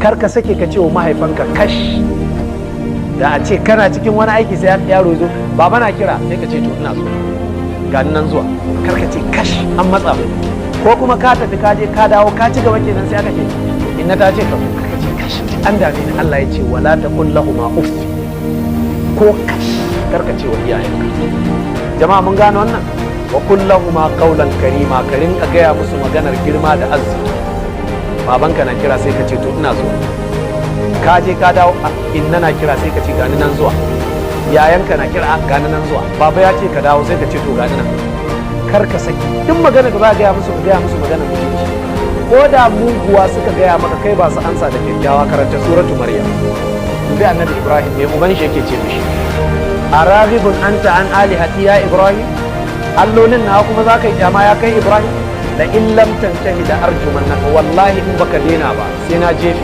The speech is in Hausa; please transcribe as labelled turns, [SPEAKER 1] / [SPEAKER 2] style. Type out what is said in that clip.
[SPEAKER 1] kar ka sake ka ce wa mahaifanka kash. Da a ce kana cikin wani aiki sai yaro zo baba na kira sai ka ce to ina zo ga nan zuwa, kar ka ce kash an matsa mai. Ko kuma ka tafi ka je ka dawo ka ci gaba kenan sai aka ce inna ta ce ka zo, kar ka ce kash an dame ni. Allah ya ce wala taqul lahumu uff, ko kash kar ka ce wa iyayenka. Jama'a mun gano wannan. Wa kullahuma qawlan karima, ka rinka gaya musu maganar girma da arziki. Babanka na kira sai ka ce to ina zo, ka je ka dawo inna na kira sai ka ce gani nan zuwa, yayanka na kira gani nan zuwa, baba ya ce ka dawo sai ka ce to gani nan. Kar ka saki duk magana da za ka gaya musu maganar mutunci. Ko da muguwa suka gaya maka kai ba su ansa da kyakkyawa. Karanta suratu maryam. Bi annabi ibrahim mai uban shi yake ce mishi araghibun anta an alihati ya ibrahim, allolin na kuma za ka yi kyama ya kai ibrahim. La in lam tantahi da arjumannaka, wallahi in baka daina ba sai na jefe